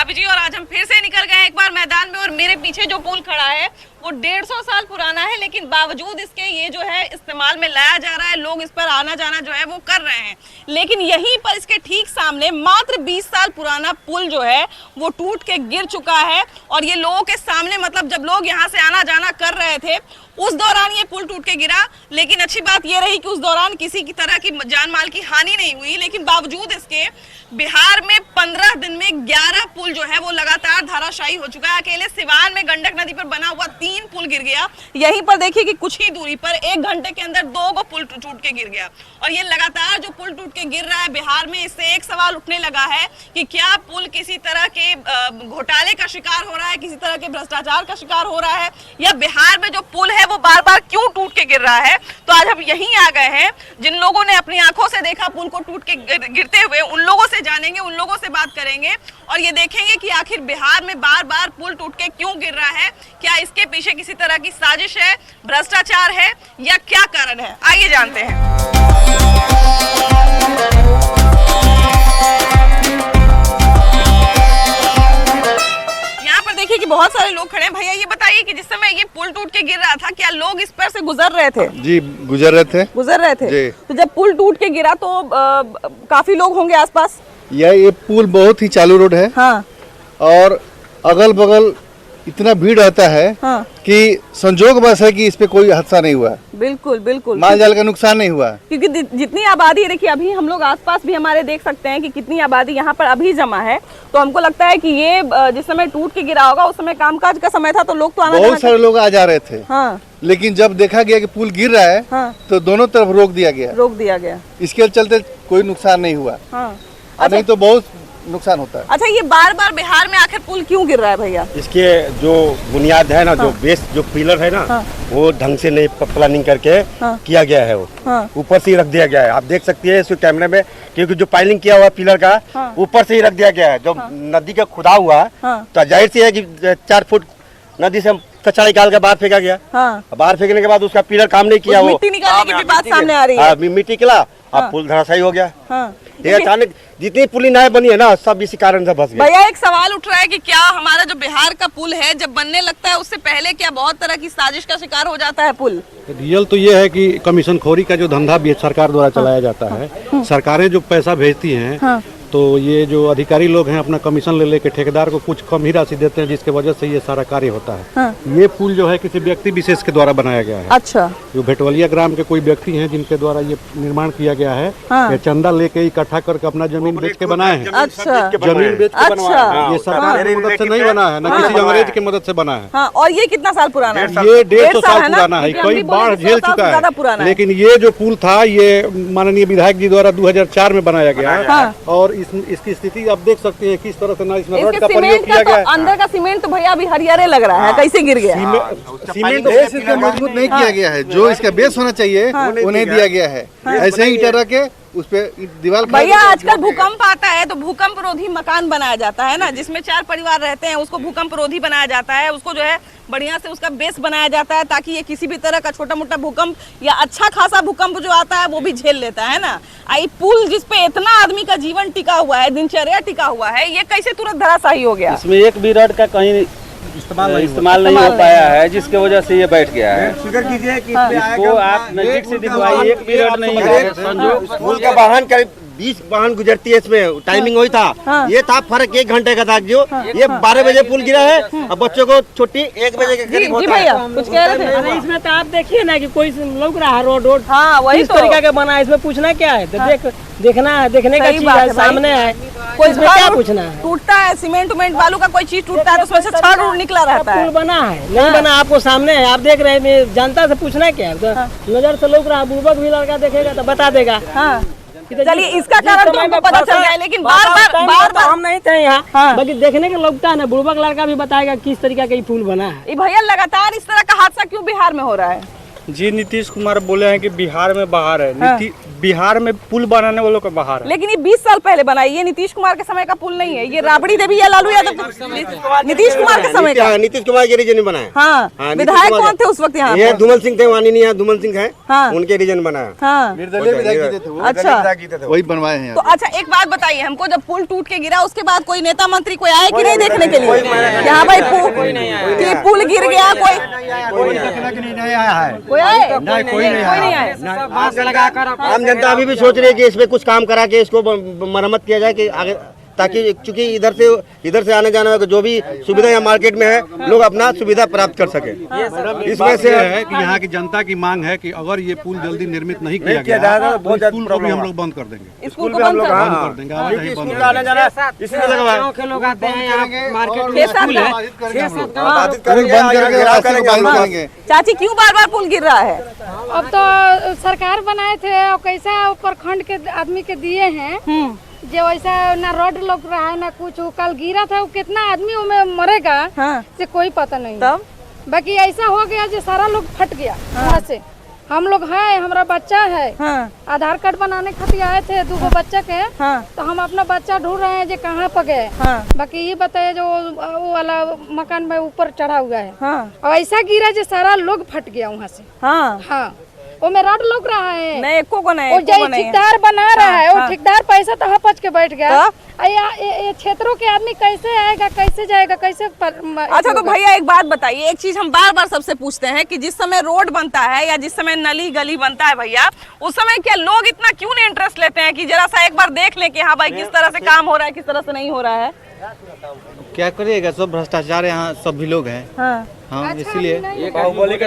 भाभी जी, और आज हम फिर से निकल गए एक बार मैदान में। और मेरे पीछे जो पुल खड़ा है वो 150 साल पुराना है, लेकिन बावजूद इसके ये जो है इस्तेमाल में लाया जा रहा है, लोग इस पर आना जाना जो है वो कर रहे हैं। लेकिन यहीं पर इसके ठीक सामने मात्र 20 साल पुराना पुल जो है वो टूट के गिर चुका है। और ये लोगों के सामने, मतलब जब लोग यहाँ से आना जाना कर रहे थे उस दौरान ये पुल टूट के गिरा। लेकिन अच्छी बात ये रही कि उस दौरान किसी की तरह की जान माल की हानि नहीं हुई। लेकिन बावजूद इसके बिहार में 15 दिन में 11 पुल जो है वो लगातार धराशायी हो चुका है। अकेले सिवान में गंडक नदी पर बना हुआ 3 पुल गिर गया। यहीं पर देखिए कि कुछ ही दूरी पर 1 घंटे के अंदर 2 पुल टूट के गिर गया। और ये लगातार जो पुल टूट के गिर रहा है बिहार में, इससे एक सवाल उठने लगा है कि क्या पुल किसी तरह के घोटाले का शिकार हो रहा है, किसी तरह के भ्रष्टाचार का शिकार हो रहा है, या बिहार में जो पुल है वो बार बार क्यों टूट के गिर रहा है। तो आज हम यहीं आ गए हैं, जिन लोगों ने अपनी आंखों से देखा पुल को टूट के गिरते हुए, उन लोगों से जानेंगे, उन लोगों से बात करेंगे और ये देखेंगे कि आखिर बिहार में बार बार पुल टूट के क्यों गिर रहा है। क्या इसके पीछे किसी तरह की साजिश है, भ्रष्टाचार है, या क्या कारण है, आइए जानते हैं। देखिए कि बहुत सारे लोग खड़े हैं। भैया ये बताइए कि जिस समय ये पुल टूट के गिर रहा था, क्या लोग इस पर से गुजर रहे थे? जी गुजर रहे थे जी। तो जब पुल टूट के गिरा तो काफी लोग होंगे आसपास। ये पुल बहुत ही चालू रोड है। हाँ। और अगल बगल इतना भीड़ रहता है। हाँ। कि संजोग बस है कि इस पे कोई हादसा नहीं हुआ। बिल्कुल बिल्कुल, माल जाल का नुकसान नहीं हुआ, क्योंकि जितनी आबादी है, देखिए अभी हम लोग आसपास भी हमारे देख सकते हैं कि कितनी आबादी यहाँ पर अभी जमा है। तो हमको लगता है कि ये जिस समय टूट के गिरा होगा उस समय कामकाज का समय था, तो लोग तो आना बहुत सारे लोग आ जा रहे थे। हाँ। लेकिन जब देखा गया कि पुल गिर रहा है, हाँ, तो दोनों तरफ रोक दिया गया। इसके चलते कोई नुकसान नहीं हुआ। हाँ। नहीं तो बहुत नुकसान होता है। अच्छा, ये बार बार बिहार में आखिर पुल क्यों गिर रहा है भैया? इसके जो बुनियाद है ना, हाँ, जो बेस जो पिलर है ना, हाँ, वो ढंग से नहीं प्लानिंग करके, हाँ, किया गया है। वो, हाँ, ऊपर से ही रख दिया गया है। आप देख सकती है इस कैमरे में, क्योंकि जो पाइलिंग किया हुआ पिलर का, हाँ, ऊपर से ही रख दिया गया है। जो, हाँ, नदी का खुदा हुआ, हाँ, तो जाहिर सी है कि 4 फुट नदी से कचरा निकाल के बाहर फेंका गया। हाँ। बाहर फेंकने के बाद उसका पिलर काम नहीं किया, वो मिट्टी निकालने की भी बात सामने आ रही है। मिट्टी निकला, अब पुल धराशायी हो गया। ये अचानक जितनी पुली नए बनी है ना, सब इसी कारण से फंस गए। भैया एक सवाल उठ रहा है कि क्या हमारा जो बिहार का पुल है जब बनने लगता है उससे पहले क्या बहुत तरह की साजिश का शिकार हो जाता है पुल? रियल तो ये है कि कमीशन खोरी का जो धंधा भी सरकार द्वारा चलाया जाता है। सरकारें जो पैसा भेजती हैं, हाँ, तो ये जो अधिकारी लोग हैं अपना कमीशन ले लेके ठेकेदार को कुछ कम ही राशि देते हैं, जिसके वजह से ये सारा कार्य होता है। हाँ। ये पुल जो है किसी व्यक्ति विशेष के द्वारा बनाया गया है। अच्छा। जो भेटवलिया ग्राम के कोई व्यक्ति हैं जिनके द्वारा ये निर्माण किया गया है। हाँ। ये चंदा लेके इकट्ठा करके अपना जमीन बेच के बनाए हैं। अच्छा। जमीन बेच के बनवाया है। ये सरकार की मदद से नहीं बना है, न किसी अंग्रेज की मदद से बना है। हाँ। और ये कितना साल पुराना है? ये 150 साल पुराना है, कई बाढ़ झेल चुका है। लेकिन ये जो पुल था ये माननीय विधायक जी द्वारा 2004 में बनाया गया है। और इसकी स्थिति आप देख सकते हैं किस तरह से ना इसमें रॉड का प्रयोग किया गया है। अंदर का सीमेंट तो भैया अभी हरियारे लग रहा है, कैसे गिर गया? सीमेंट बेस इसका मजबूत नहीं किया गया है। जो इसका बेस होना चाहिए वो नहीं दिया गया है। ऐसे ही ईंटा रख के उस पे दीवार। भैया आजकल भूकंप आता है तो भूकंप रोधी मकान बनाया जाता है ना, जिसमें 4 परिवार रहते हैं, उसको भूकंप रोधी बनाया जाता है। उसको जो है बढ़िया से उसका बेस बनाया जाता है ताकि ये किसी भी तरह का छोटा मोटा भूकंप या अच्छा खासा भूकंप जो आता है वो भी झेल लेता है ना। आई पुल जिसपे इतना आदमी का जीवन टिका हुआ है, दिनचर्या टिका हुआ है, ये कैसे तुरंत धराशायी हो गया? इसमें एक भी रॉड का कहीं इस्तेमाल नहीं हो पाया है, जिसके वजह से ये बैठ गया है। फिक्र कीजिए कि इसको आप नजदीक से दिखवाइए, एक भी रॉड नहीं है। स्कूल का वाहन करीब 20 वाहन गुजरती है, इसमें टाइमिंग हुई था। हाँ। ये था फर्क 1 घंटे का था। जो ये 12 बजे पुल गिरा है, अब बच्चों को छुट्टी 1 बजे के करीब होता है। कुछ कह रहे थे? अरे इसमें तो आप देखिए ना कि कोई लग रहा है रोड। हाँ, वही इस तरीका का बना है, इसमें पूछना क्या है? तो देखना है, देखने का चीज है, सामने है, कोई इसमें क्या पूछना है? टूटता है सीमेंट उमेंट बालू का कोई चीज टूटता है तो उसमें से छड़ उड़ निकला रहता है। पुल बना है नहीं बना आपको सामने है, आप देख रहे हैं, जनता से पूछना क्या है? नजर से लोग रहा, बुर्बक भी लड़का देखेगा तो बता देगा। हाँ। चलिए इसका कारण तो हमको पता चल गया, लेकिन बार हम नहीं थे यहाँ। बाकी देखने के लगता है ना, बुर्बक लड़का भी बताएगा किस तरीका का ये पुल बना है। भैया लगातार इस तरह का हादसा क्यों बिहार में हो रहा है? जी नीतीश कुमार बोले हैं कि बिहार में बाहर है। बिहार में पुल बनाने वालों का बाहर है। लेकिन ये 20 साल पहले बना, ये नीतीश कुमार के समय का पुल नहीं है, ये राबड़ी देवी या लालू यादव नीतीश कुमार के समय का। नीतीश कुमार के रीजन बनाया। हाँ, विधायक कौन थे उस वक्त यहाँ? ये धूमल सिंह थे, माननीय यहाँ धूमल सिंह है, उनके रीजन बनाया। हाँ, निर्दलीय विधायक जीते थे वो। अच्छा, वही बनवाए हैं। तो अच्छा एक बात बताइए हमको, जब पुल टूट के गिरा उसके बाद कोई नेता मंत्री कोई आए कि नहीं देखने के लिए? यहाँ भाई पुल गिर गया, कोई आए? कोई नहीं आए। आम जनता अभी भी सोच रही है कि इस पे कुछ काम करा के इसको मरम्मत किया जाए कि आगे, ताकि चूंकि इधर से आने जाने का जो भी सुविधा यहाँ मार्केट में है लोग अपना सुविधा प्राप्त कर सके। इसमें से है कि यहाँ की जनता की मांग है कि अगर ये पुल जल्दी निर्मित नहीं किया गया तो स्कूल को भी हम लोग बंद कर देंगे। स्कूल को बंद कर देंगे, आवाजाही बंद कर देंगे। इसमें लगा गाँव के लोग आते हैं यहाँ मार्केट में, चाची क्यों बार बार पुल गिर रहा है? अब तो सरकार बनाए थे और कैसा प्रखंड के आदमी के दिए हैं जो वैसा ना रोड लग रहा है ना कुछ। कल गिरा था, कितना आदमी उसमें मरेगा से कोई पता नहीं। तब बाकी ऐसा हो गया जो सारा लोग फट गया वहाँ से। हम लोग है, हमारा बच्चा है, आधार कार्ड बनाने खातिर आए थे 2 बच्चा के, तो हम अपना बच्चा ढूंढ रहे हैं जो कहाँ पर गए। बाकी ये बताइए जो वो वाला मकान में ऊपर चढ़ा हुआ है और ऐसा गिरा जो सारा लोग फट गया वहाँ से। हाँ, वो में रोड लग रहा है, नहीं एको को नहीं, वो ठेकेदार बना रहा है, वो ठेकेदार पैसा तो हपच के बैठ गया। ये क्षेत्रों के आदमी कैसे आएगा, कैसे जाएगा, कैसे अच्छा तो भैया एक बात बताइए, एक चीज हम बार बार सबसे पूछते हैं कि जिस समय रोड बनता है या जिस समय नली गली बनता है भैया, उस समय क्या लोग इतना क्यों नहीं इंटरेस्ट लेते हैं कि जरा सा एक बार देख लें कि हाँ भाई किस तरह से काम हो रहा है, किस तरह से नहीं हो रहा है? क्या करिएगा, सब भ्रष्टाचार यहाँ सब भी लोग हैं। हाँ, इसीलिए बाहुबली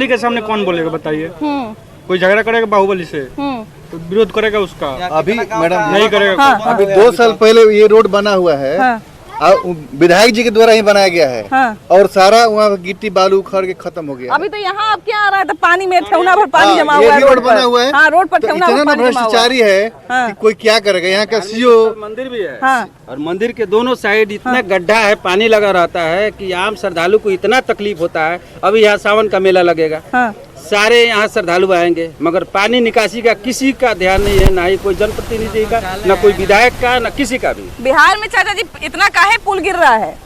के सामने कौन बोलेगा बताइए? कोई झगड़ा करेगा बाहुबली से तो विरोध करेगा उसका। अभी मैडम नहीं करेगा। अभी 2 साल पहले ये रोड बना हुआ है, विधायक जी के द्वारा ही बनाया गया है और सारा वहाँ गिट्टी बालू उखड़ के खत्म हो गया। अभी तो यहाँ अब क्या आ रहा है, तो पानी में ठेवना भर पानी जमा हुआ है, रोड बना हुआ है। रोड पर ठेवना भर पानी जमा हुआ है। भ्रष्टाचारी है कि कोई क्या करेगा। यहाँ का सीओ मंदिर भी है और मंदिर के दोनों साइड इतना गड्ढा है, पानी लगा रहता है कि आम श्रद्धालु को इतना तकलीफ होता है। अभी यहाँ सावन का मेला लगेगा, सारे यहाँ श्रद्धालु आएंगे, मगर पानी निकासी का किसी का ध्यान नहीं है, ना ही कोई जनप्रतिनिधि का, ना कोई विधायक का, ना किसी का भी। बिहार में चाचा जी इतना काहे पुल गिर रहा है?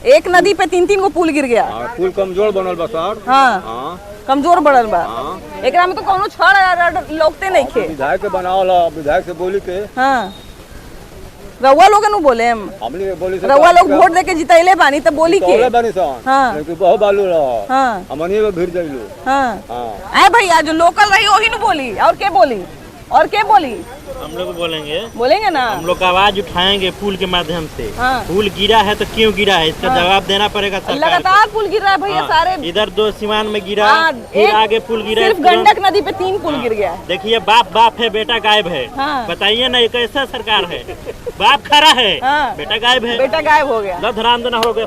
एक नदी पे 3-3 को पुल गिर गया। पुल कमजोर बनल बा सर। कमजोर बढ़ल बा। एकरा में तो कोनो छड़ लोगते नहीं खे। विधायक के बनावला, विधायक से बोली के रउआ लोग नु बोले हम रउआ लोग वोट दे के जितैले बानी त बोली के लेकिन बहुत बालू रहा हमनी में भीड़ जाइलो। आए भैया जो लोकल रही वही नु बोली, और के बोली? और क्या बोली? हम लोग बोलेंगे ना, हम लोग आवाज उठाएंगे पुल के माध्यम से। पुल गिरा है तो क्यों गिरा है, इसका जवाब देना पड़ेगा सरकार। लगातार पुल गिर रहा है भैया, सारे इधर 2 सीमान में गिरा, फिर आगे पुल गिरा, सिर्फ गंडक नदी पे 3 पुल गिर गया। देखिए बाप बाप है, बेटा गायब है। बताइए ना ये कैसा सरकार है? बाप खड़ा है, बेटा गायब है, बेटा गायब हो गया, धरामदना हो गया,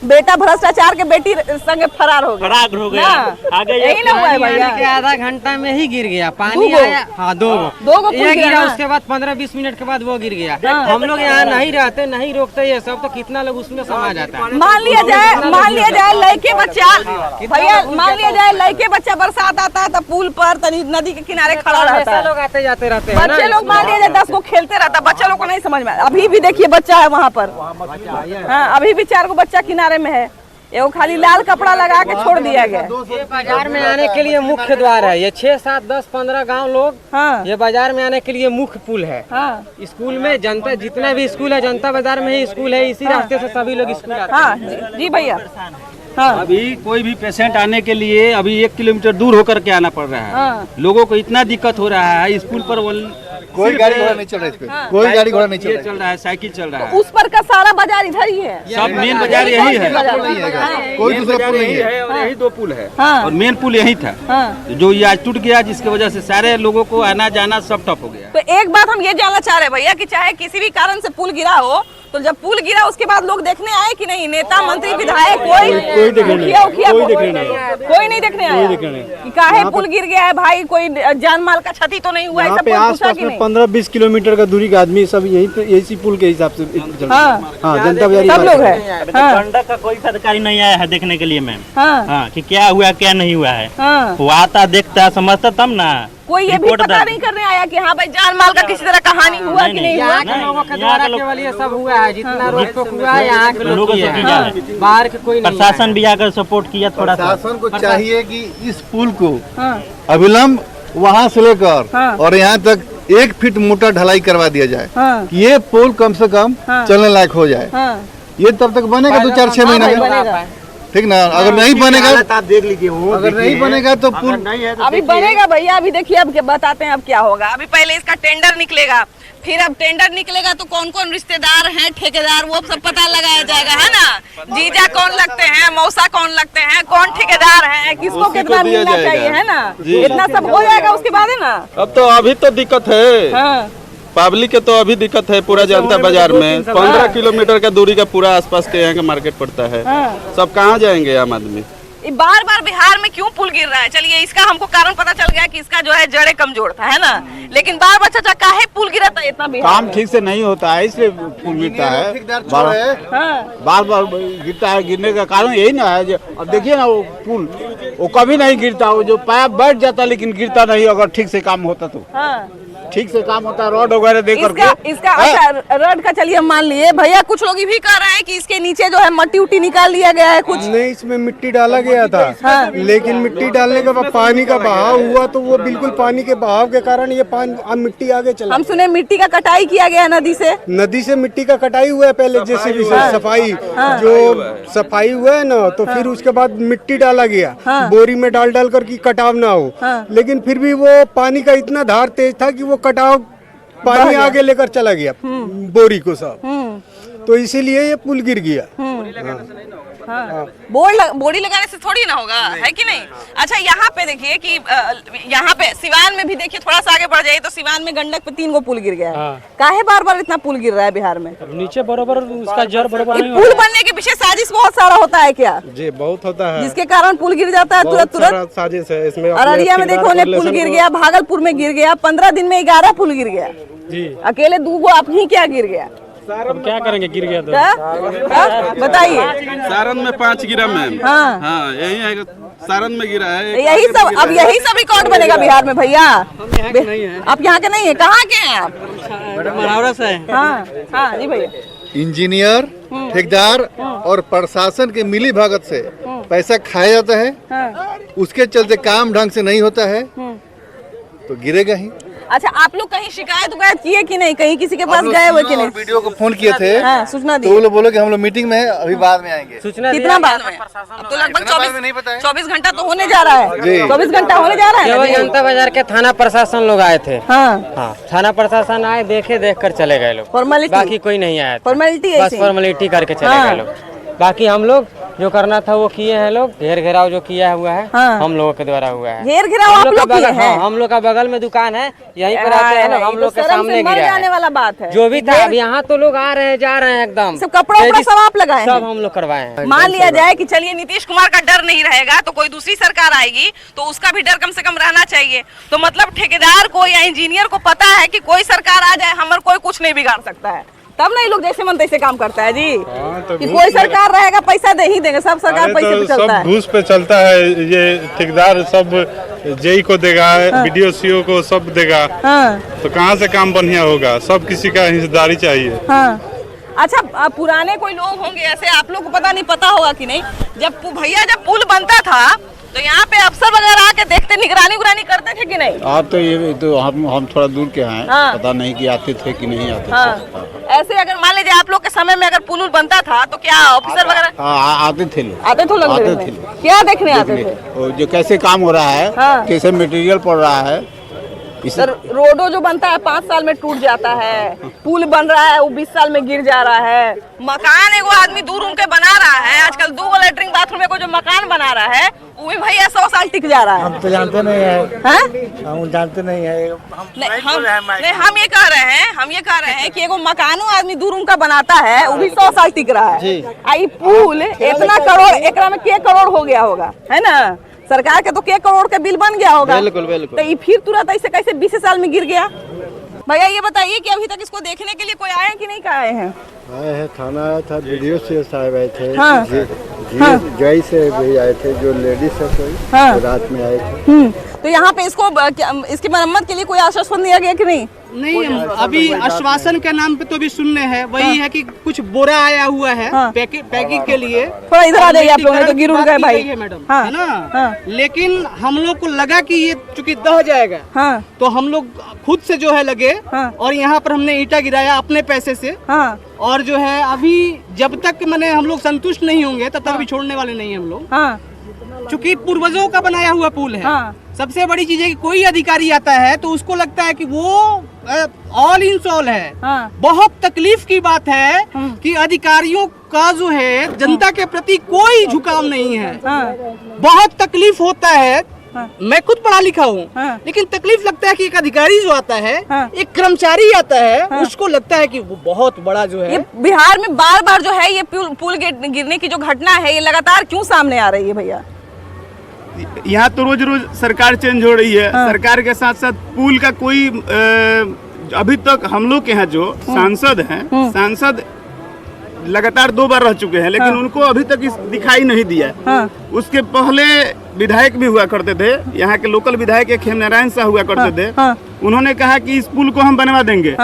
बेटा भ्रष्टाचार के बेटी संग फरार हो गया। आगे यही ना हुआ है भैया, आधा घंटा में ही गिर गया पानी आया। हाँ, 2 ये गिरा, उसके बाद 15-20 मिनट के बाद वो गिर गया। हम लोग यहाँ नहीं रहते, नहीं रोकते ये सब, तो कितना लोग उसमें समा जाता है। मान लिया जाए लड़के बच्चा भैया, मान लिया जाए लड़के बच्चा बरसात आता है तो पुल पर नदी के किनारे खड़ा रहता है, लोग आते जाते रहते हैं। बच्चे लोग मान लिया जाए 10 को खेलते रहता है, बच्चा लोग को नहीं समझ में। अभी भी देखिए बच्चा है वहाँ पर, अभी भी 4 बच्चा किनारे में है, ये खाली लाल कपड़ा लगा के छोड़ दिया गया। ये बाजार में आने के लिए मुख्य द्वार है, ये 6, 7, 10, 15 गांव लोग ये बाजार में आने के लिए मुख्य पुल है। स्कूल में जनता, जितना भी स्कूल है जनता बाजार में ही स्कूल है, इसी रास्ते से सभी लोग स्कूल आते हैं। जी भैया, अभी कोई भी पेशेंट आने के लिए अभी 1 किलोमीटर दूर होकर के आना पड़ रहा है। लोगों को इतना दिक्कत हो रहा है, स्कूल पर कोई गाड़ी घोड़ा नहीं चल रहा है, इस पे कोई गाड़ी घोड़ा नहीं चल रहा है, साइकिल चल रहा है। उस पर का सारा बाजार इधर ही है, सब मेन बाजार यही है, कोई दूसरा पुल नहीं है, और यही 2 पुल है और मेन पुल यही था जो ये आज टूट गया, जिसकी वजह से सारे लोगों को आना जाना सब ठप हो गया। तो एक बात हम ये जानना चाह रहे हैं भैया कि चाहे किसी भी कारण से पुल गिरा हो, तो जब पुल गिरा उसके बाद लोग देखने आए कि नहीं? नेता मंत्री विधायक कोई नहीं देखने आया कि काहे पुल गिर गया है भाई, कोई जान माल का क्षति तो नहीं हुआ है? सब पूछा कि नहीं? 15-20 किलोमीटर का दूरी का आदमी सब यही पे इसी पुल के हिसाब से हाँ जनता बाजारी सब लोग है। गंडक का कोई अधिकारी नहीं आया है देखने के लिए मैम। हाँ कि क्या हुआ क्या नहीं हुआ है। वो आता देखता समझता तब ना। कोई ये भी पता नहीं करने आया कि हाँ भाई जान माल का किसी तरह कहानी हुआ कि नहीं हुआ। यहाँ के लोगों के द्वारा केवल ये सब हुआ है, जितना रोड टोक हुआ है यहाँ के लोगों को, बाहर के कोई नहीं। प्रशासन भी आकर सपोर्ट किया थोड़ा सा। प्रशासन को चाहिए कि इस पुल को अविलंब वहाँ से लेकर और यहाँ तक 1 फीट मोटा ढलाई करवा दिया जाए कि ये पुल कम से कम चलने लायक हो जाए। ये तब तक बनेगा 2-4-6 महीने का, ठीक ना। अगर नहीं बनेगा आप देख लीजिए, अगर नहीं बनेगा तो पुल नहीं है। अभी बनेगा भैया, अभी देखिए अब बताते हैं अब क्या होगा। अभी पहले इसका टेंडर निकलेगा, फिर अब टेंडर निकलेगा तो कौन कौन रिश्तेदार हैं, ठेकेदार, वो सब पता लगाया जाएगा, है ना। जीजा कौन लगते हैं, मौसा कौन लगते हैं, कौन ठेकेदार हैं, किसको कितना मिलना चाहिए, है ना। इतना सब हो जाएगा उसके बाद, है ना। अब तो अभी तो दिक्कत है पब्लिक के, तो अभी दिक्कत है पूरा जनता बाजार में। 15 किलोमीटर का दूरी का पूरा आसपास के यहाँ का मार्केट पड़ता है। सब कहाँ जाएंगे आम आदमी। बार बार बिहार में क्यों पुल गिर रहा है? चलिए इसका हमको कारण पता चल गया कि इसका जो है जड़े कमजोर था, है ना। लेकिन बार बार चाचा काहे पुल गिरा था इतना बिहार काम ठीक से नहीं होता है, इसलिए पुल गिरता है। बार बार गिरता है। गिरने का कारण यही ना है। अब देखिए ना वो पुल, वो कभी नहीं गिरता, वो जो पाइप बैठ जाता लेकिन गिरता नहीं। अगर ठीक से काम होता तो ठीक से काम होता है, रोड वगैरह दे करके इसका अच्छा रोड का चलिए मान लिए भैया। कुछ लोग भी कह रहे हैं कि इसके नीचे जो है मट्टी उट्टी निकाल लिया गया है कुछ नहीं। इसमें मिट्टी डाला गया था लेकिन मिट्टी डालने के बाद पानी का बहाव हुआ तो वो बिल्कुल पानी के बहाव के कारण ये पानी मिट्टी आगे चला। हम सुने मिट्टी का कटाई किया गया नदी से मिट्टी का कटाई हुआ है पहले, जेसीबी से सफाई जो सफाई हुआ है ना, तो फिर उसके बाद मिट्टी डाला गया बोरी में डाल कर की कटाव ना हो। लेकिन फिर भी वो पानी का इतना धार तेज था कि वो कटाव पानी आगे लेकर चला गया बोरी को सब, तो इसीलिए ये पुल गिर गया। बोरी लगाने से थोड़ी ना होगा, है कि नहीं। अच्छा यहाँ पे देखिए कि यहाँ पे सिवान में भी देखिए, थोड़ा सा आगे बढ़ जाइए तो सिवान में गंडक पे 3 गो पुल गिर गया है। काहे बार बार इतना पुल गिर रहा है बिहार में? नीचे बराबर उसका जड़ बराबर नहीं। पुल बनने के पीछे साजिश बहुत सारा होता है क्या? जी बहुत होता है, जिसके कारण पुल गिर जाता है तुरंत साजिश है इसमें। अररिया में देखो पुल गिर गया, भागलपुर में गिर गया, 15 दिन में 11 पुल गिर गया जी। अकेले 2 गो आप ही क्या गिर गया? अब क्या करेंगे, गिर गया तो बताइए। सारण में 5 गिरा मैम। हाँ यही है, सारण में गिरा है। यही सब अब यही सब रिकॉर्ड बनेगा बिहार में भैया। आप यहाँ के नहीं है, कहाँ के हैं आप? मढ़ौरा से। हाँ जी भैया। इंजीनियर, ठेकेदार और प्रशासन के मिली भगत से पैसा खाया जाता है, उसके चलते काम ढंग से नहीं होता है तो गिरेगा ही। अच्छा आप लोग कहीं शिकायत किए कि नहीं? कहीं किसी के पास गए हुए कि नहीं? वीडियो को फोन किए थे, सूचना दी तो वो लोग बोले कि हम लोग मीटिंग में है, अभी बाद में आएंगे। सूचना कितना बाद में? तो लगभग 24 घंटा तो होने जा रहा है। 24 घंटा होने जा रहा है। जनता बाजार के थाना प्रशासन लोग आए थे। हाँ थाना प्रशासन आए, देख कर चले गए लोग। फॉर्मेलिटी, बाकी कोई नहीं आया। फॉर्मेलिटी, बस फॉर्मेलिटी करके चले गए लोग। बाकी हम लोग जो करना था वो किए हैं लोग। घेर घेराव जो किया हुआ है हम लोगों के द्वारा हुआ है। घेर घेराव आप लोग किए हैं? हम लोग का बगल में दुकान है, यहीं पर आते हैं लोग, हम लोग के सामने गिरा है। जाने वाला बात है जो भी था। अब यहाँ तो लोग आ रहे हैं जा रहे हैं एकदम सब कपड़ा सब आप लगाए हैं? सब हम लोग करवाए हैं। मान लिया जाए कि चलिए नीतीश कुमार का डर नहीं रहेगा तो कोई दूसरी सरकार आएगी तो उसका भी डर कम से कम रहना चाहिए। तो मतलब ठेकेदार को या इंजीनियर को पता है कि कोई सरकार आ जाए हमारे कोई कुछ नहीं बिगाड़ सकता है, तब नहीं लोग जैसे मन तैसे काम करता है जी। तो कि कोई सरकार रहेगा पैसा दे ही देंगे, सब सरकार पैसे पे चलता है, सब घूस पे चलता है। ये ठेकेदार सब जेई को देगा, बीडीओ सीओ को सब देगा, तो कहाँ से काम बढ़िया होगा? सब किसी का हिस्सेदारी चाहिए। अच्छा पुराने कोई लोग होंगे ऐसे, आप लोग को पता नहीं, पता होगा कि नहीं, जब भैया जब पुल बनता था तो यहाँ पे अफसर वगैरह आके देखते, निगरानी उगरानी करते थे कि नहीं? आप तो ये तो हम थोड़ा दूर के हैं, पता नहीं कि आते थे कि नहीं आते थे। ऐसे अगर मान लीजिए आप लोग के समय में अगर पुल बनता था तो क्या ऑफिसर वगैरह आते थे लोग? आते थे क्या देखने आते थे? जो कैसे काम हो रहा है, कैसे मटेरियल पड़ रहा है। सर रोडो जो बनता है 5 साल में टूट जाता है, पुल बन रहा है वो 20 साल में गिर जा रहा है, मकान एगो आदमी 2 रूम के बना रहा है, आजकल 2 लेटरिन बाथरूम को जो मकान बना रहा है वो भी भैया 100 साल टिक जा रहा है। हम तो जानते नहीं है, हम जानते नहीं है। हम ये कह रहे हैं कि एगो मकानो आदमी 2 रूम का बनाता है वो भी 100 साल टिक रहा है। आई पुल इतना करोड़, एकरा में के करोड़ हो गया होगा, है ना? सरकार के तो के करोड़ के बिल बन गया होगा। बिल्कुल बिल्कुल। तो फिर तुरंत ऐसे कैसे 20 साल में गिर गया? भैया ये बताइए कि अभी तक इसको देखने के लिए कोई आए कि नहीं आए हैं? आए हैं, थाना आया था, वीडियो से साहब आए थे, हाँ। जय से भी आए थे, जो लेडीज है कोई, हाँ। रात में आए थे। तो यहाँ पे इसको इसकी मरम्मत के लिए कोई आश्वासन दिया गया कि नहीं? नहीं, अभी आश्वासन के नाम पे तो भी सुनने हैं, वही है कि कुछ बोरा आया हुआ है पैकिंग के लिए। थोड़ा इधर आ जाइए आप लोग, तो गिर गए भाई है मैडम, है ना। लेकिन हम लोग को लगा कि ये चूंकि दह जाएगा, तो हम लोग खुद से जो है लगे, और यहाँ पर हमने ईंटा गिराया अपने पैसे से। और जो है अभी जब तक मैंने हम लोग संतुष्ट नहीं होंगे तब तक भी छोड़ने वाले नहीं है हम लोग, चूंकि पूर्वजों का बनाया हुआ पुल है। सबसे बड़ी चीज है कि कोई अधिकारी आता है तो उसको लगता है कि वो ऑल इन ऑल है। बहुत तकलीफ की बात है कि अधिकारियों का जो है जनता के प्रति कोई झुकाव नहीं है। बहुत तकलीफ होता है। मैं खुद पढ़ा लिखा हूँ, लेकिन तकलीफ लगता है कि एक अधिकारी जो आता है, एक कर्मचारी आता है, उसको लगता है कि वो बहुत बड़ा जो है। ये बिहार में बार बार जो है ये पुल गिरने की जो घटना है, ये लगातार क्यों सामने आ रही है भैया? यहाँ तो रोज रोज सरकार चेंज हो रही है। सरकार के साथ साथ पुल का कोई अभी तक हम लोग के यहाँ जो सांसद हैं, सांसद लगातार 2 बार रह चुके हैं, लेकिन उनको अभी तक दिखाई नहीं दिया। उसके पहले विधायक भी हुआ करते थे, यहाँ के लोकल विधायक खेम नारायण शाह हुआ करते थे। उन्होंने कहा कि इस पुल को हम बनवा देंगे।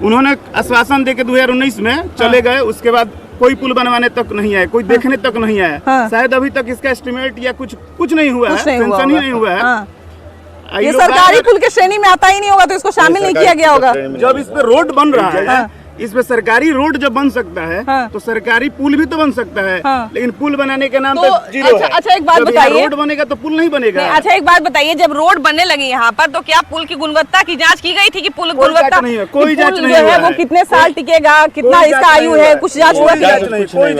उन्होंने आश्वासन देके 2019 में चले गए। उसके बाद कोई पुल बनवाने तक नहीं आया, कोई देखने तक नहीं आया। शायद अभी तक इसका एस्टिमेट या कुछ नहीं हुआ है, पेंशन ही नहीं हुआ है। ये सरकारी पुल के श्रेणी में आता ही नहीं होगा, तो इसको शामिल नहीं किया गया होगा। जब इस पे रोड बन रहा है, इस पे सरकारी रोड जब बन सकता है, तो सरकारी पुल भी तो बन सकता है। लेकिन पुल बनाने के नाम पे जीरो है। अच्छा एक बात बताइए, रोड बनेगा तो पुल नहीं बनेगा। अच्छा एक बात बताइए, जब रोड बनने लगी यहाँ पर, तो क्या पुल की गुणवत्ता की जांच की गई थी कि पुल गुणवत्ता नहीं है? कोई जांच नहीं है। वो कितने साल टिकेगा, कितना इसका आयु है, कुछ जांच हुआ? कुछ नहीं, कोई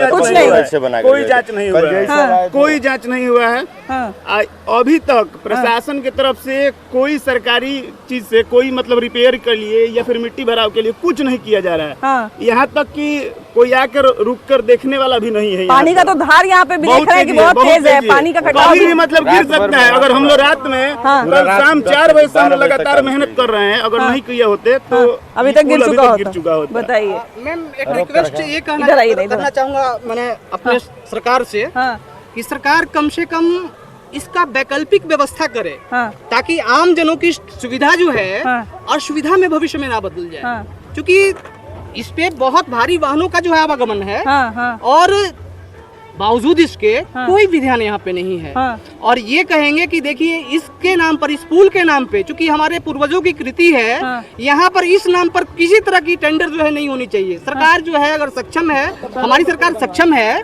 जांच नहीं हुआ है, कोई जांच नहीं हुआ है। अभी तक प्रशासन की तरफ से कोई सरकारी चीज से कोई मतलब रिपेयर के लिए या फिर मिट्टी भराव के लिए कुछ नहीं किया जा रहा है। यहाँ तक कि कोई आकर रुक कर देखने वाला भी नहीं है। पानी का तो धार यहाँ पे भी देख रहे हैं कि बहुत तेज है, पानी का कटाव भी मतलब गिर सकता है। अगर हम लोग रात में शाम 4 बजे से हम लगातार मेहनत कर रहे हैं, अगर नहीं किया होते तो अभी तक गिर चुका होता। बताइए मैम, एक रिक्वेस्ट ये करना चाहूँगा मैंने अपने सरकार से, कि सरकार कम से कम इसका वैकल्पिक व्यवस्था करे, ताकि आम जनों की सुविधा जो है असुविधा में भविष्य में ना बदल जाए। क्योंकि इस पे बहुत भारी वाहनों का जो है आवागमन है, और बावजूद इसके कोई भी ध्यान यहाँ पे नहीं है। और ये कहेंगे कि देखिए इसके नाम पर, इस पुल के नाम पे, चूंकि हमारे पूर्वजों की कृति है, यहाँ पर इस नाम पर किसी तरह की टेंडर जो है नहीं होनी चाहिए। सरकार जो है अगर सक्षम है, हमारी सरकार सक्षम है,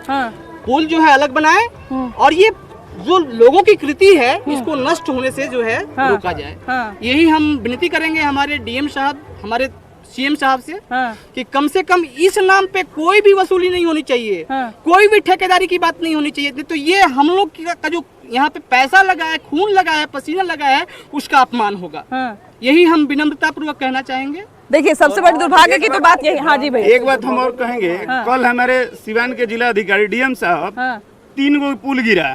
पुल जो है अलग बनाए, और ये जो लोगों की कृति है इसको नष्ट होने से जो है रोका जाए। यही हम विनती करेंगे हमारे डीएम साहब, हमारे सीएम साहब से, कि कम इस नाम पे कोई भी वसूली नहीं होनी चाहिए, कोई भी ठेकेदारी की बात नहीं होनी चाहिए। तो ये हम लोग का जो यहाँ पे पैसा लगा है, खून लगा है, पसीना लगा है, उसका अपमान होगा। यही हम विनम्रता पूर्वक कहना चाहेंगे। देखिए सबसे बड़ी दुर्भाग्य की तो बात यही। हाँ जी भाई, एक बात हम और कहेंगे, कल हमारे सिवान के जिला अधिकारी डीएम साहब 3 गो पुल गिरा,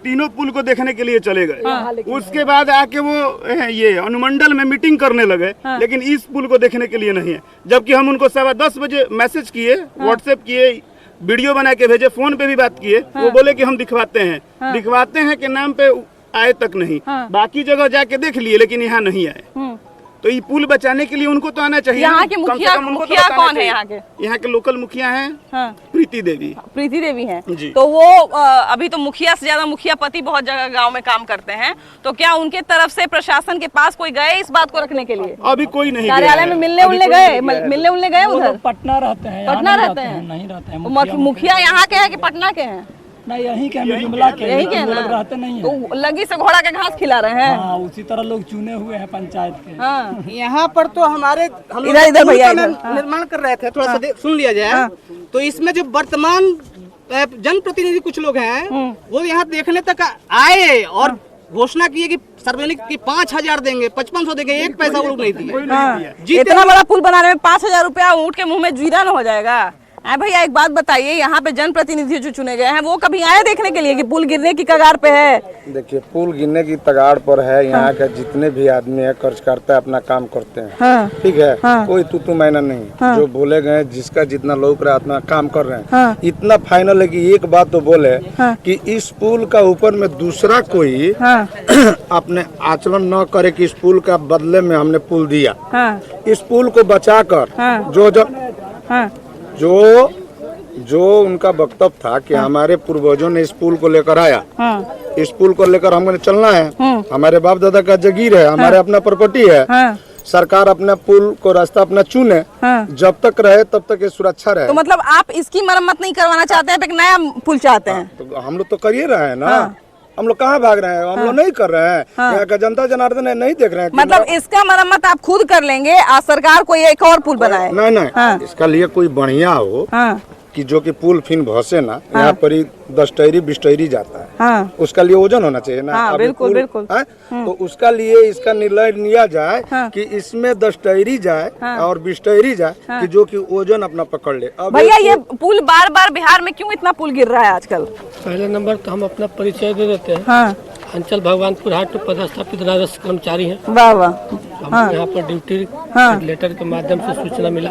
तीनों पुल को देखने के लिए चले गए। उसके बाद आके वो ये अनुमंडल में मीटिंग करने लगे, लेकिन इस पुल को देखने के लिए नहीं है। जबकि हम उनको 10:15 बजे मैसेज किए, व्हाट्सएप किए, वीडियो बना के भेजे, फोन पे भी बात किए। वो बोले कि हम दिखवाते हैं के नाम पे आए तक नहीं। बाकी जगह जाके देख लिए, लेकिन यहाँ नहीं आए। तो ये पुल बचाने के लिए उनको तो आना चाहिए। यहाँ के मुखिया कौन है? यहाँ के लोकल मुखिया हैं प्रीति देवी हैं जी। तो वो अभी तो मुखिया से ज्यादा मुखिया पति बहुत जगह गांव में काम करते हैं, तो क्या उनके तरफ से प्रशासन के पास कोई गए इस बात को रखने के लिए? अभी कोई नहीं। कार्यालय में मिलने गए उधर? पटना रहते हैं, नहीं रहते हैं। मुखिया यहाँ के हैं कि पटना के हैं? नहीं, यहीं के जुमला के, यहीं के लोग रहते नहीं है। तो लगी से घोड़ा के घास खिला रहे हैं। हाँ, उसी तरह लोग चुने हुए हैं पंचायत के। यहाँ पर तो हमारे हम इधर भैया निर्माण कर रहे थे, थोड़ा सा सुन लिया जाए। तो इसमें जो वर्तमान जनप्रतिनिधि कुछ लोग हैं, वो यहाँ देखने तक आए और घोषणा की है कि सार्वजनिक की 5,000 देंगे, 5500 देंगे, 1 पैसा वो लोग नहीं दिए। इतना बड़ा पुल बनाने में 5,000 रुपया ऊँट के मुँह में जीरा न हो जाएगा? भैया एक बात बताइए, यहाँ पे जनप्रतिनिधि जो चुने गए हैं वो कभी आए देखने के लिए कि पुल गिरने की कगार पे है? देखिए, पुल गिरने की कगार पर है। यहाँ के जितने भी आदमी है कार्यकर्ता अपना काम करते हैं, ठीक है, कोई तू मैना नहीं। जो बोले गए जिसका जितना लोग रहा अपना काम कर रहे हैं। इतना फाइनल है कि एक बात तो बोले कि इस पुल का ऊपर में दूसरा कोई अपने आचरण न करे कि इस पुल का बदले में हमने पुल दिया। इस पुल को बचाकर जो उनका वक्तव्य था कि हमारे पूर्वजों ने इस पुल को लेकर आया, इस पुल को लेकर हमें चलना है, हमारे बाप दादा का जगीर है, हमारे अपना प्रॉपर्टी है। सरकार अपने पुल को रास्ता अपना चुने, जब तक रहे तब तक ये सुरक्षा रहे। तो मतलब आप इसकी मरम्मत नहीं करवाना चाहते हैं, एक नया पुल चाहते हैं? तो हम लोग तो कर ही रहे हैं ना। हम लोग कहाँ भाग रहे हैं? हम लोग नहीं कर रहे हैं। यहाँ का जनता जनार्दन है, नहीं देख रहे हैं। मतलब इसका मरम्मत आप खुद कर लेंगे, आज सरकार कोई एक और पुल बनाए? नहीं, इसका लिए कोई बढ़िया हो कि जो कि पुल फिन भसे ना। यहाँ पर ही 10 टहरी 20 टहरी जाता है, उसका लिए वजन होना चाहिए ना। बिल्कुल बिल्कुल। तो उसका लिए इसका निर्णय लिया जाए कि इसमें 10 टहरी जाए और 20 टहरी जाए, कि जो कि वजन अपना पकड़ ले। भैया ये पुल बार बार बिहार में क्यों इतना पुल गिर रहा है आजकल? पहले नंबर तो हम अपना परिचय दे देते हैं। अंचल भगवानपुर हाट में पदस्थापित राजस्व कर्मचारी हैं। वाह वाह। हम यहाँ पर ड्यूटी लेटर के माध्यम से सूचना मिला।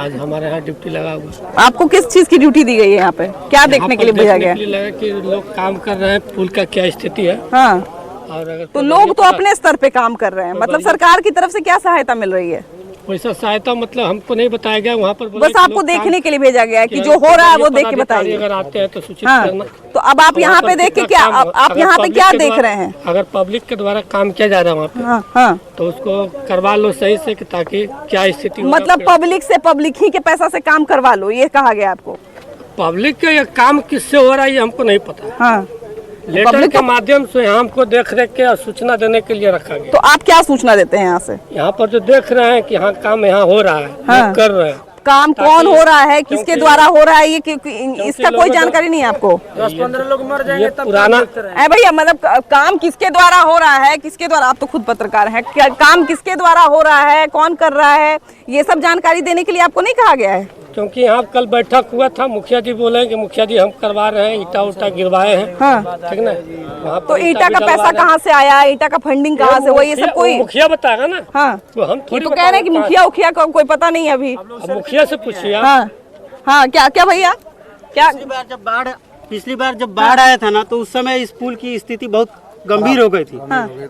आज हमारे यहाँ ड्यूटी लगा हुआ। आपको किस चीज की ड्यूटी दी गई है? यहाँ पे क्या देखने के लिए भेजा गया? लगा कि लोग काम कर रहे हैं, पुल का क्या स्थिति है। और अगर तो लोग तो अपने स्तर पे काम कर रहे हैं, मतलब सरकार की तरफ से क्या सहायता मिल रही है? वैसा सहायता मतलब हमको नहीं बताया गया, वहाँ पर बस आपको देखने के लिए भेजा गया है कि जो हो रहा है वो देख के बताइए। अगर आते हैं तो सूचित करना। तो अब आप यहाँ पे देख के क्या, आप यहाँ पे क्या देख रहे हैं? अगर पब्लिक के द्वारा काम किया जा रहा है वहाँ पे, तो उसको करवा लो सही से, ताकि क्या स्थिति। मतलब पब्लिक से, पब्लिक ही के पैसा से काम करवा लो, ये कहा गया आपको? पब्लिक का ये काम किससे हो रहा है ये हमको नहीं पता। लेटर के माध्यम से हमको देख रेख के सूचना देने के लिए रखा गया। तो आप क्या सूचना देते हैं यहाँ से? यहाँ पर जो देख रहे हैं कि हाँ काम यहाँ हो रहा है, कर रहे हैं। काम कौन हो रहा है, किसके द्वारा हो रहा है, ये इसका कोई जानकारी नहीं है आपको? 10-15 लोग मर जाएंगे तब पुराना भैया, मतलब काम किसके द्वारा हो रहा है, किसके द्वारा? आप तो खुद पत्रकार हैं, काम किसके द्वारा हो रहा है, कौन कर रहा है, ये सब जानकारी देने के लिए आपको नहीं कहा गया है? क्योंकि यहाँ कल बैठक हुआ था, मुखिया जी बोले कि मुखिया जी हम करवा रहे हैं, ईटा उटा गिरवाए हैं। ठीक ना? वहाँ तो ईटा का पैसा कहाँ से आया, ईटा का फंडिंग कहाँ से हुआ, ये सब कोई मुखिया बताएगा ना। तो हम तो कह रहे हैं कि मुखिया उखिया का कोई पता नहीं अभी। मुखिया से पूछिए। क्या भैया, क्या पिछली बार जब बाढ़ आया था ना, तो उस समय इस पुल की स्थिति बहुत गंभीर हो गई थी।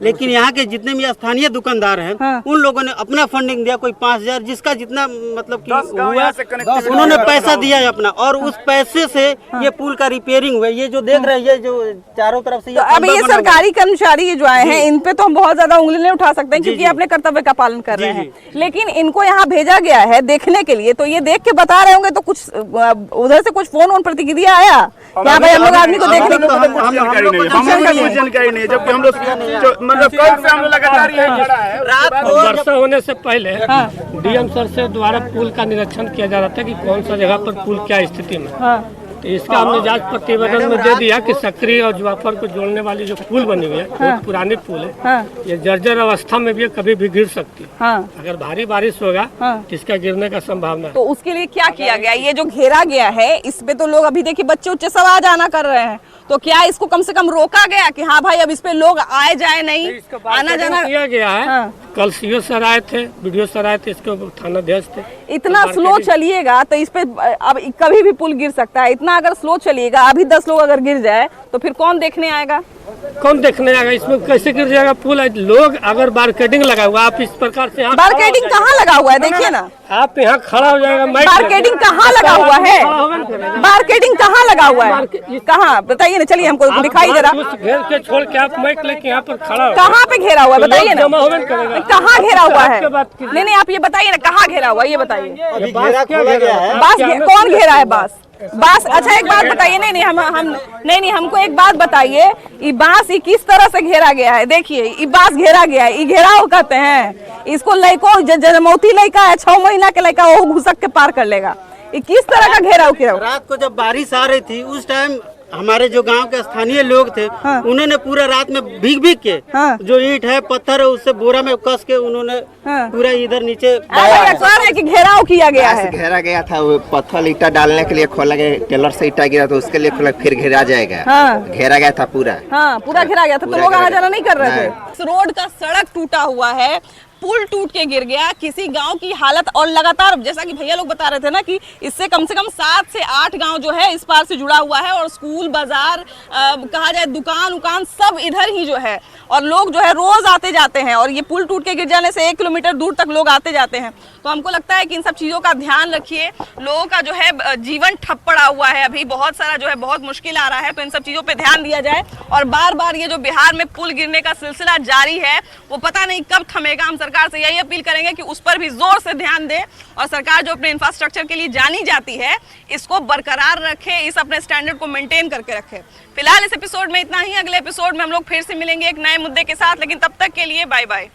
लेकिन यहाँ के जितने भी स्थानीय दुकानदार हैं, उन लोगों ने अपना फंडिंग दिया, कोई 5,000 जिसका जितना मतलब कि हुआ, उन्होंने पैसा दिया है अपना, और उस पैसे से ये पुल का रिपेयरिंग हुआ। ये जो देख रहे हैं, ये जो चारों तरफ से अभी ये सरकारी कर्मचारी जो आए हैं, इन पे तो हम बहुत ज्यादा उंगली नहीं उठा सकते हैं, क्योंकि अपने कर्तव्य का पालन कर रहे हैं। लेकिन इनको यहाँ भेजा गया है देखने के लिए, तो ये देख के बता रहे होंगे, तो कुछ उधर से कुछ फोन प्रतिक्रिया आया क्या भाई हम लोग आदमी को देखने की? जानकारी नहीं, जबकि हम लोग मतलब कल से हम लोग लगातार यहाँ खड़ा है। वर्षा होने से पहले डीएम सर से द्वारा पुल का निरीक्षण किया जा रहा था कि कौन सा जगह पर पुल क्या स्थिति में। तो इसका हमने जांच प्रतिवेदन में दे दिया कि सक्रिय और जुआफर को जोड़ने वाली जो पुल बनी हुई है, बहुत पुरानी पुल है, ये जर्जर अवस्था में भी कभी भी गिर सकती है। अगर भारी बारिश होगा तो इसका गिरने का संभावना है। तो उसके लिए क्या किया गया? ये जो घेरा गया है, इस पे तो लोग अभी देखिए बच्चे उच्चे सब आ जाना कर रहे हैं, तो क्या इसको कम से कम रोका गया कि हाँ भाई अब इस पे लोग आए जाए नहीं, आना जाना किया गया है? कल सीओ सर आए थे, वीडियो सर आए थे, इसके थाना अध्यक्ष थे। इतना स्लो चलिएगा तो इस पे अब कभी भी पुल गिर सकता है। इतना अगर स्लो चलिएगा, अभी 10 लोग अगर गिर जाए तो फिर कौन देखने आएगा? कौन देखने आएगा? इसमें कैसे गिर जाएगा पुल? लोग अगर बारकेडिंग लगा हुआ, आप इस प्रकार से बारकेडिंग कहाँ लगा हुआ है? देखिए ना, आप यहाँ खड़ा हो जाएगा। बारकेडिंग कहाँ लगा हुआ है? बारकेडिंग कहाँ लगा हुआ है? कहाँ बताइए ना, चलिए हमको दिखाई दे रहा। घेर के छोड़ के आप माइक लेके यहाँ पर खड़ा, कहाँ पे घेरा हुआ है बताइए ना, कहाँ घेरा हुआ है? नहीं नहीं, आप ये बताइए ना कहाँ घेरा हुआ है, ये बताइए। बास कौन घेरा है? बास। अच्छा एक बात बताइए, नहीं हमको एक बात बताइए, ये बांस ये किस तरह से घेरा गया है? देखिए ये बांस घेरा गया है, ये घेराव कहते हैं इसको। लड़को जन्मौती लड़का है, 6 महीना के लड़का, वो घुसक के पार कर लेगा। ये किस तरह का घेराव किया? रात को जब बारिश आ रही थी, उस टाइम हमारे जो गांव के स्थानीय लोग थे उन्होंने पूरा रात में भीग भीग के जो ईंट है पत्थर है उससे बोरा में कस के उन्होंने पूरा इधर नीचे है कि घेराव किया गया है। घेरा गया था, वो पत्थर ईटा डालने के लिए खोला गया, टेलर से ईटा गिरा तो उसके लिए खोला, फिर घेरा जाएगा। घेरा गया था पूरा। पूरा घेरा गया था, तो लोग आना जाना नहीं कर रहे थे। इस रोड का सड़क टूटा हुआ है, पुल टूट के गिर गया, किसी गांव की हालत, और लगातार जैसा कि भैया लोग बता रहे थे ना कि इससे कम से कम 7 से 8 गांव जो है इस पार से जुड़ा हुआ है, और स्कूल बाजार कहा जाए दुकान उकान सब इधर ही जो है, और लोग जो है रोज आते जाते हैं, और ये पुल टूट के गिर जाने से 1 किलोमीटर दूर तक लोग आते जाते हैं। तो हमको लगता है कि इन सब चीज़ों का ध्यान रखिए। लोगों का जो है जीवन ठप पड़ा हुआ है, अभी बहुत सारा जो है बहुत मुश्किल आ रहा है, तो इन सब चीज़ों पे ध्यान दिया जाए। और बार बार ये जो बिहार में पुल गिरने का सिलसिला जारी है वो पता नहीं कब थमेगा। हम सरकार से यही अपील करेंगे कि उस पर भी जोर से ध्यान दे, और सरकार जो अपने इंफ्रास्ट्रक्चर के लिए जानी जाती है इसको बरकरार रखे, इस अपने स्टैंडर्ड को मेंटेन करके रखे। फिलहाल इस एपिसोड में इतना ही, अगले एपिसोड में हम लोग फिर से मिलेंगे एक नए मुद्दे के साथ, लेकिन तब तक के लिए बाय बाय।